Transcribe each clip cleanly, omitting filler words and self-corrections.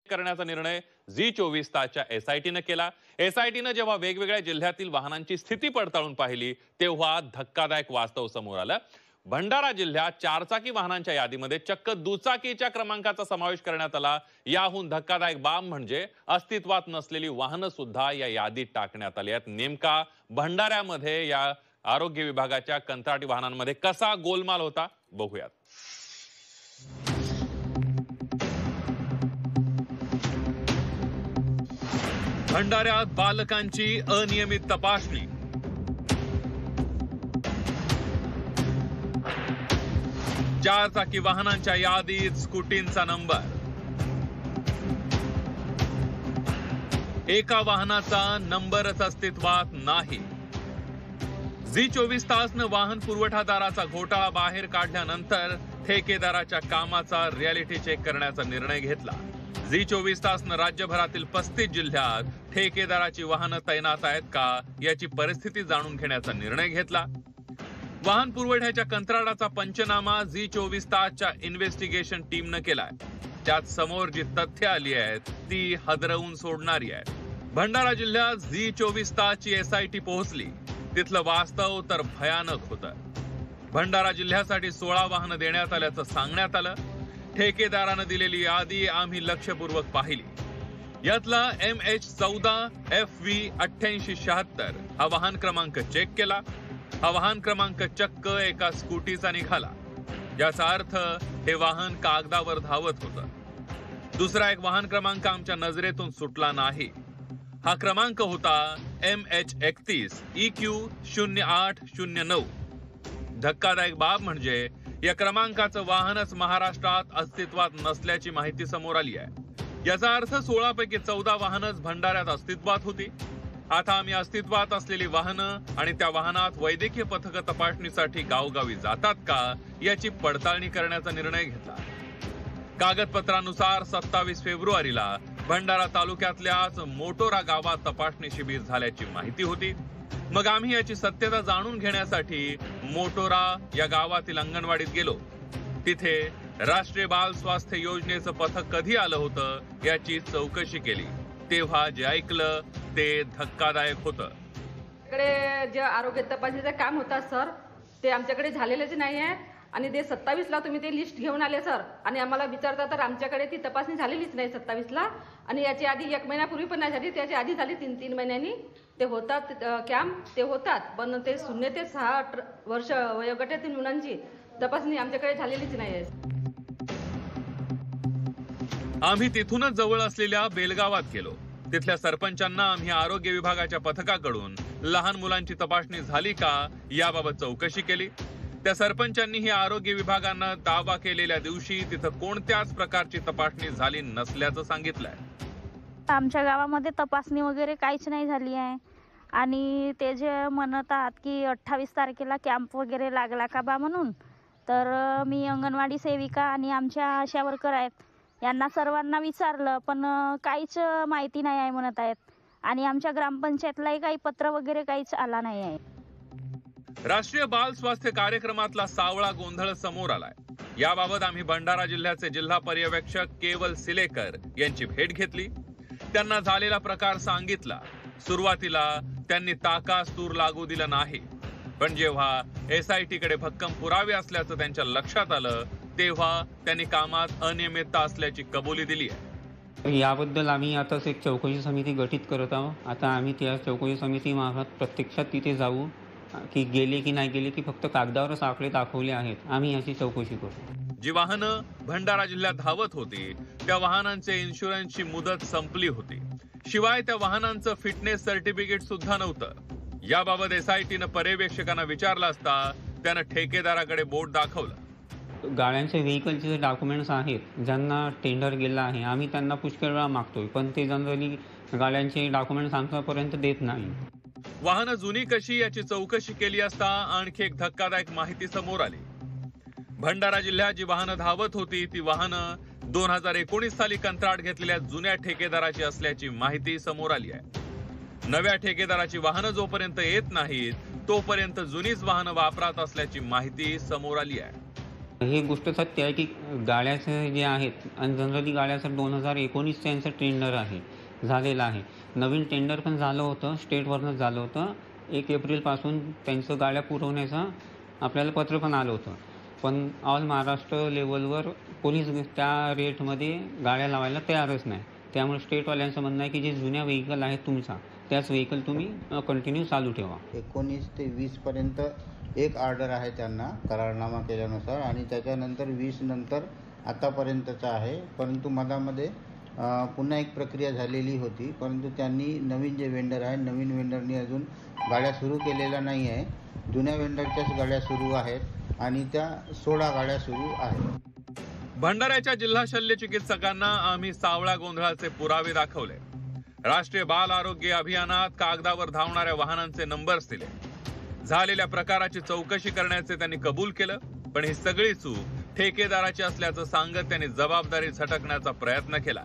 करण्याचा निर्णय झी 24 तासच्या एसआयटीनं केला। एसआयटीनं जेव्हा वेगवेगळ्या जिल्ह्यातील वाहनांची स्थिती पडताळून पाहिली तेव्हा धक्कादायक वास्तव समोर आलं। भंडारा जिल्ह्यात चारचाकी वाहनांच्या यादीमध्ये चक्क दुचाकीच्या क्रमांकाचा समावेश करण्यात आला। याहून धक्कादायक बाब म्हणजे अस्तित्वात नसलेली वाहनं सुद्धा या यादीत टाकण्यात आली आहेत। नेमका भंडाऱ्यामध्ये या आरोग्य विभागाच्या कंत्राटी वाहनांमध्ये कसा गोलमाल होता बघूयात। भंडाऱ्यात बालकांची अनियमित तपासणी। चारचाकी वाहनांच्या यादीत स्कूटींचा नंबर। एका वाहनाचा नंबरच अस्तित्वात नाही। झी 24 तासनं वाहन पुरवठादाराचा घोटाळा बाहेर काढल्यानंतर ठेकेदाराच्या कामाचा रियालिटी चेक करण्याचा निर्णय घेतला। झी 24 तासनं राज्यभरातील 35 जिल्ह्यात ठेकेदाराची वाहनं तैनात आहेत का याची परिस्थिती जाणून घेण्याचा निर्णय घेतला। वाहन पुरवठ्याच्या कंत्राटाचा पंचनामा झी 24 तासच्या इन्व्हेस्टिगेशन टीमनं केलाय। त्यात समोर जी तथ्य आली आहेत ती हादरवून सोडणारी आहेत। भंडारा जिल्ह्यात झी 24 तासची एसआयटी पोहोचली। तिथलं वास्तव तर भयानक होतं। भंडारा जिल्ह्यासाठी 16 वाहनं देण्यात आल्याचं सांगण्यात आलं। ठेकेदारानं दिलेली यादी आम्ही लक्षपूर्वक पाहिली। यातला MH14 FV 8876 हा वाहन क्रमांक चेक केला। हा वाहन क्रमांक चक्क एका स्कूटीचा निघाला। याचा अर्थ हे वाहन कागदावर धावत होतं। दुसरा एक वाहन क्रमांक आमच्या नजरेतून सुटला नाही। हा क्रमांक होता MH31 EQ 0809। धक्कादायक बाब म्हणजे या क्रमांकाचं वाहनच महाराष्ट्रात अस्तित्वात नसल्याची माहिती समोर आली आहे। याचा अर्थ 16 पैकी 14 वाहनच भंडाऱ्यात अस्तित्वात होती। आता आम्ही अस्तित्वात असलेली वाहनं आणि त्या वाहनात वैद्यकीय पथक तपासणीसाठी गावोगावी जातात का याची पडताळणी करण्याचा निर्णय घेतला। कागदपत्रानुसार 27 फेब्रुवारीला भंडारा तालुक्यातल्याच मोटोरा गावात तपासणी शिबिर झाल्याची माहिती होती। मग आम्ही याची सत्यता जाणून घेण्यासाठी मोटोरा या गावातील अंगणवाडीत गेलो। तिथे राष्ट्रीय बाल स्वास्थ्य योजनेचं पथक कधी आलं होतं याची चौकशी केली। तेव्हा जे ऐकलं ते धक्कादायक होतं। आमच्याकडे जे आरोग्य तपासणीचं काम होतं सर ते आमच्याकडे झालेलेच नाही आहे आणि ते 27 ला तुम्ही ते लिस्ट घेऊन आले सर आणि आम्हाला विचारता तर आमच्याकडे ती तपासणी झालेलीच नाही 27 ला आणि याची आधी 1 महिन्यापूर्वी पण नाही झाली। त्याची आधी झाली 3 महिन्यांनी। ते होतात कॅम्प ते होतात पण ते 0 ते 6 वर्ष वयोगटातील मुलांची तपासणी आमच्याकडे झालेलीच नाही आहे। आम्ही तिथूनच जवळ असलेल्या बेलगावात गेलो। तिथल्या सरपंचांना आम्ही आरोग्य विभागाच्या पथकाकडून लहान मुलांची तपासणी झाली का याबाबत चौकशी केली। त्या सरपंचांनीही आरोग्य विभागानं दावा केलेल्या दिवशी तिथं कोणत्याच प्रकारची तपासणी झाली नसल्याचं सांगितलंय। आमच्या गावामध्ये तपासणी वगैरे काहीच नाही झाली आहे आणि ते जे म्हणत आहात की 28 तारखेला कॅम्प वगैरे लागला का बा म्हणून, तर मी अंगणवाडी सेविका आणि आमच्या आशा वर्कर आहेत यांना सर्वांना विचारलं पण काहीच माहिती नाही आहे म्हणत आहेत आणि आमच्या ग्रामपंचायतलाही काही पत्र वगैरे काहीच आला नाही आहे। राष्ट्रीय बाल स्वास्थ्य कार्यक्रमातला सावळा गोंधळ समोर आलाय। याबाबत आम्ही भंडारा जिल्ह्याचे जिल्हा पर्यवेक्षक केवल सिलेकर यांची भेट घेतली। त्यांना झालेला प्रकार सांगितला। सुरुवातीला त्यांनी ताकास्तूर लागू दिलं नाही, पण जेव्हा एसआयटी कडे भक्कम पुरावे असल्याचं त्यांच्या लक्षात आलं तेव्हा त्यांनी कामात अनियमितता असल्याची कबुली दिली आहे। याबद्दल आम्ही आताच एक चौकशी समिती गठीत करत आहोत। आता आम्ही त्या चौकशी समितीमार्फत प्रत्यक्षात तिथे जाऊ की गेले की नाही गेले की फक्त कागदावरच आकडे दाखवले आहेत, आम्ही याची चौकशी करू। जी वाहनं भंडारा जिल्ह्यात धावत होती त्या वाहनांचे इन्शुरन्सची मुदत संपली होती। शिवाय त्या वाहनांचं फिटनेस सर्टिफिकेट सुद्धा नव्हतं। याबाबत एसआयटीनं पर्यवेक्षकांना विचारलं असता त्यानं ठेकेदाराकडे बोट दाखवलं। गाड्यांचे व्हेकलचे जे डॉक्युमेंट्स आहेत ज्यांना टेंडर गेला आहे आम्ही त्यांना पुष्कळ वेळा मागतोय पण ते जनरली गाड्यांचे डॉक्युमेंट्स आमच्यापर्यंत देत नाही। वाहनं जुनी कशी याची चौकशी केली असता आणखी एक धक्कादायक माहिती समोर आली। भंडारा जिल्ह्यात जी वाहनं धावत होती ती वाहनं 2019 साली कंत्राट घेतलेल्या जुन्या ठेकेदाराची असल्याची माहिती समोर आली आहे। नव्या ठेकेदाराची वाहनं जोपर्यंत येत नाहीत तोपर्यंत जुनीच वाहनं वापरात असल्याची माहिती समोर आली आहे। ही गोष्ट सत्य आहे की गाड्याचे जे आहेत आणि जनरली गाड्याचं 2019 यांचं टेंडर आहे झालेलं आहे. नवीन टेंडर पण झालं होतं, स्टेटवरनंच झालं होतं. 1 एप्रिलपासून त्यांचं गाड्या पुरवण्याचं आपल्याला पत्र पण आलं होतं. पण ऑल महाराष्ट्र लेवलवर कोणीच त्या रेटमध्ये गाड्या लावायला तयारच नाही. त्यामुळे स्टेटवाल्यांचं म्हणणं आहे की जे जुन्या व्हेकल आहेत तुमचा, त्याच व्हेकल तुम्ही कंटिन्यू चालू ठेवा. 19 ते 20 पर्यंत एक ऑर्डर आहे त्यांना करारनामा केल्यानुसार, आणि त्याच्यानंतर 20 नंतर आतापर्यंतचा आहे. परंतु मधामध्ये पुन्हा एक प्रक्रिया झालेली होती, परंतु त्यांनी नवीन जे वेंडर आहे, नवीन वेंडरनी अजून गाड्या सुरू केलेल्या नाही आहे. जुन्या वेंडरच्याच गाड्या सुरू आहेत आणि त्या 16 गाड्या सुरू आहेत. भंडाऱ्याच्या जिल्हा शल्य चिकित्सकांना आम्ही सावळा गोंधळाचे पुरावे दाखवले. राष्ट्रीय बाल आरोग्य अभियानात कागदावर धावणाऱ्या वाहनांचे नंबर्स दिले. झालेल्या प्रकाराची चौकशी करण्याचे त्यांनी कबूल केलं, पण ही सगळी चूक ठेकेदाराची असल्याचं सांगत त्यांनी जबाबदारी झटकण्याचा प्रयत्न केला.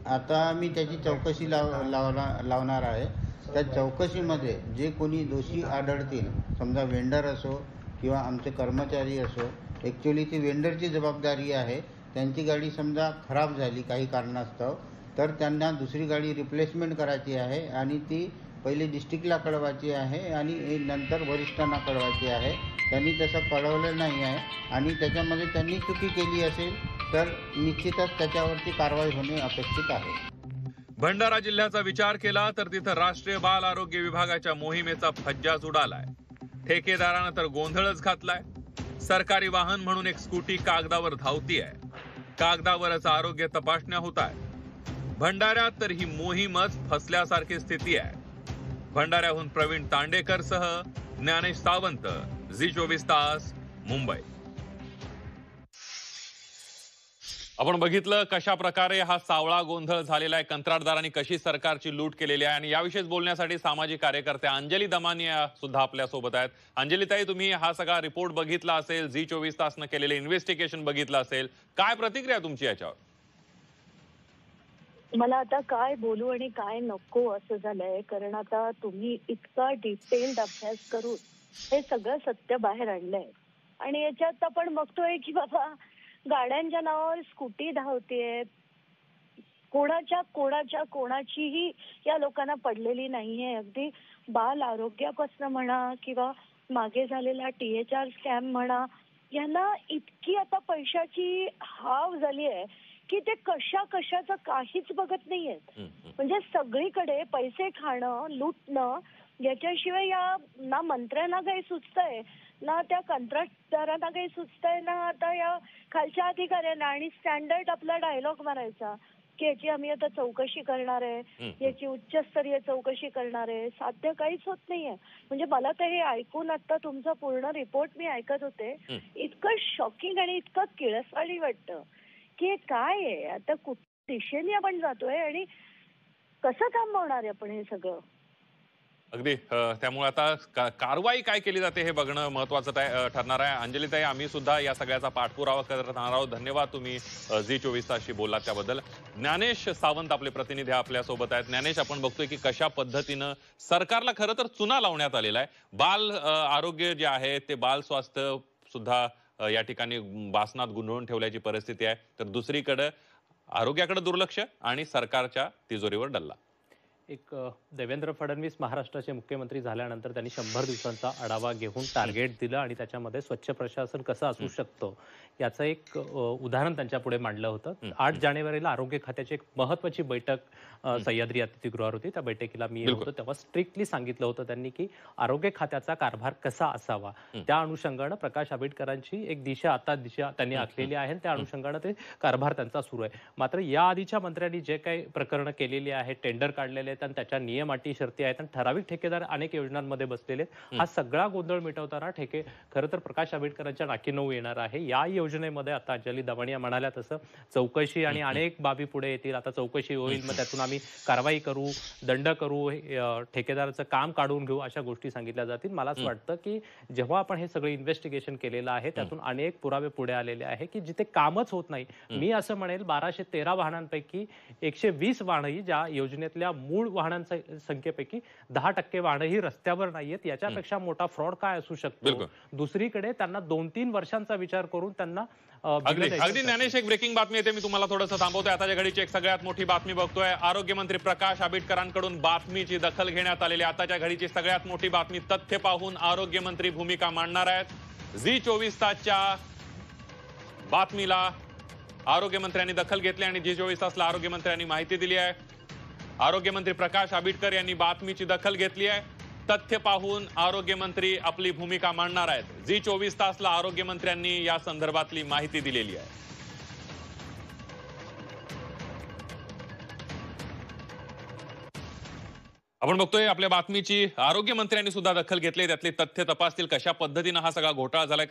आता मी त्याची चौकशी लावणार आहे. त्या चौकशीमध्ये जे कोणी दोषी आढळतील, समजा वेंडर असो किंवा आमचे कर्मचारी असो, ॲक्च्युली ती वेंडरची जबाबदारी आहे. त्यांची गाडी समजा खराब झाली काही कारणास्तव, तर त्यांना दुसरी गाडी रिप्लेसमेंट करायची आहे आणि ती पहिले डिस्ट्रिक्टला कळवायची आहे आणि नंतर वरिष्ठांना कळवायची आहे. त्यांनी तसं कळवलं नाही आहे आणि त्याच्यामध्ये त्यांनी चुकी केली असेल तर निश्चितच त्याच्यावरती कारवाई होणे अपेक्षित आहे. भंडारा जिल्ह्याचा विचार केला तर तिथं राष्ट्रीय बाल आरोग्य विभागाच्या मोहिमेचा फज्जाच उडालाय. ठेकेदारानं तर गोंधळच घातलाय. सरकारी वाहन म्हणून एक स्कूटी कागदावर धावतीये. कागदावरच आरोग्य तपासण्या होत आहे. भंडाऱ्यात तर ही मोहीमच फसल्यासारखी स्थिती आहे. भंडाऱ्याहून प्रवीण तांडेकर सह ज्ञानेश सावंत, झी 24 तास, मुंबई. आपण बघितलं कशा प्रकारे हा सावळा गोंधळ झालेला आहे, कंत्राटदारांनी कशी सरकारची लूट केलेली आहे. आणि याविषयीच बोलण्यासाठी सामाजिक कार्यकर्ते अंजली दमानिया सुद्धा आपल्या सोबत आहेत. अंजलीताई, तुम्ही हा सगळा रिपोर्ट बघितला असेल, झी 24 तासनं केलेले इन्व्हेस्टिगेशन बघितलं असेल, काय प्रतिक्रिया तुमची याच्यावर? मला आता काय बोलू आणि काय नको असं झालंय, कारण आता तुम्ही इतका डिटेल्ड अभ्यास करून हे सगळं सत्य बाहेर आणलंय आणि याच्यात आपण बघतोय की बाबा गाड्यांच्या नावावर स्कूटी धावतेय. कोणाचीही या लोकांना पडलेली नाहीये. अगदी बाल आरोग्यापासून म्हणा किंवा मागे झालेला THR स्कॅम म्हणा, यांना इतकी आता पैशाची हाव झाली आहे की ते कशाचं काहीच बघत नाहीयेत. म्हणजे सगळीकडे पैसे खाणं, लुटणं, याच्याशिवाय या ना मंत्र्यांना काही सुचतंय, ना त्या कंत्राटदारांना काही सुचतंय, ना आता या खालच्या अधिकाऱ्यांना. आणि स्टँडर्ड आपला डायलॉग मारायचा की याची आम्ही आता चौकशी करणार आहे, याची उच्चस्तरीय चौकशी करणार आहे. साध्य काहीच होत नाहीये. म्हणजे मला तर हे ऐकून आता तुमचा पूर्ण रिपोर्ट मी ऐकत होते, इतकं शॉकिंग आणि इतकं किळसवाणी वाटतं की हे काय आहे, आता कुठल्या दिशेने आपण जातोय आणि कसं थांबवणार आहे आपण हे सगळं. अगदी. त्यामुळे आता कारवाई काय केली जाते हे बघणं महत्वाचं ठरणार आहे. अंजलीताई, आम्ही सुद्धा या सगळ्याचा पाठपुरावा करत राहणार आहोत. धन्यवाद, तुम्ही झी 24 तासशी बोललात त्याबद्दल. ज्ञानेश सावंत आपले प्रतिनिधी आपल्या सोबत आहेत. ज्ञानेश, आपण बघतोय की कशा पद्धतीनं सरकारला खरं तर चुना लावण्यात आलेला आहे. बाल आरोग्य जे आहे ते बाल स्वास्थ्य सुद्धा या ठिकाणी वासनात गुंडळून ठेवल्याची परिस्थिती आहे, तर दुसरीकडे आरोग्याकडे दुर्लक्ष आणि सरकारच्या तिजोरीवर डल्ला. एक देवेंद्र फडणवीस महाराष्ट्राचे मुख्यमंत्री झाल्यानंतर त्यांनी 100 दिवसांचा आढावा घेऊन टार्गेट दिलं आणि त्याच्यामध्ये स्वच्छ प्रशासन कसं असू शकतं याचं एक उदाहरण त्यांच्या पुढे मांडलं होतं. 8 जानेवारीला आरोग्य खात्याची एक महत्वाची बैठक सह्याद्री अतिथीगृहावर होती. त्या बैठकीला मी होतो तेव्हा स्ट्रिक्टली सांगितलं होतं त्यांनी की आरोग्य खात्याचा कारभार कसा असावा. त्या अनुषंगानं प्रकाश आंबेडकरांची एक दिशा त्यांनी आखलेली आहे. त्या अनुषंगानं ते कारभार त्यांचा सुरू आहे. मात्र या आधीच्या मंत्र्यांनी जे काही प्रकरणं केलेली आहेत, टेंडर काढलेले आहेत आणि त्याच्या नियम अटी शर्ती आहेत आणि ठराविक ठेकेदार अनेक योजनांमध्ये बसलेले आहेत, हा सगळा गोंधळ मिटवताना खरं तर प्रकाश आंबेडकरांच्या नाकीनऊ येणार आहे. या योजनेमध्ये आता अंजली दमानिया म्हणाल्या तसं चौकशी आणि अनेक बाबी पुढे येतील. आता चौकशी होईल, मग त्यातून आम्ही कारवाई करू, दंड करू, ठेकेदाराचं काम काढून घेऊ, अशा गोष्टी सांगितल्या जातील. मला असं वाटतं की जेव्हा आपण हे सगळं इन्व्हेस्टिगेशन केलेलं आहे त्यातून अनेक पुरावे पुढे आलेले आहे की जिथे कामच होत नाही. मी असं म्हणेल 1213 वाहनांपैकी 120 वाहनही ज्या योजनेतल्या मूळ मूळ वाहनांच्या संख्येपैकी 10% वाहनं ही रस्त्यावर नाहीयेत. याच्यापेक्षा मोठा फ्रॉड काय असू शकतो? बिलकुल. दुसरीकडे त्यांना 2-3 वर्षांचा विचार करून त्यांना अगदी अगदी ज्ञानेश, एक ब्रेकिंग बातमी येते, मी तुम्हाला थोडंसं थांबवतोय. आताच्या घडीची एक सगळ्यात मोठी बातमी बघतोय. आरोग्यमंत्री प्रकाश आंबेडकरांकडून बातमीची दखल घेण्यात आलेली. आताच्या घडीची सगळ्यात मोठी बातमी. तथ्य पाहून आरोग्यमंत्री भूमिका मांडणार आहेत. झी 24 तासच्या बातमीला आरोग्यमंत्र्यांनी दखल घेतली आणि झी 24 तासला आरोग्यमंत्र्यांनी माहिती दिली आहे. आरोग्यमंत्री प्रकाश आंबेडकर यांनी बातमीची दखल घेतली आहे. तथ्य पाहून आरोग्यमंत्री आपली भूमिका मांडणार आहेत. झी 24 तासला आरोग्यमंत्र्यांनी या संदर्भातली माहिती दिलेली आहे. आपण बघतोय आपल्या बातमीची आरोग्यमंत्र्यांनी सुद्धा दखल घेतली. त्यातली तथ्य तपासतील, कशा पद्धतीनं हा सगळा घोटाळा झालाय.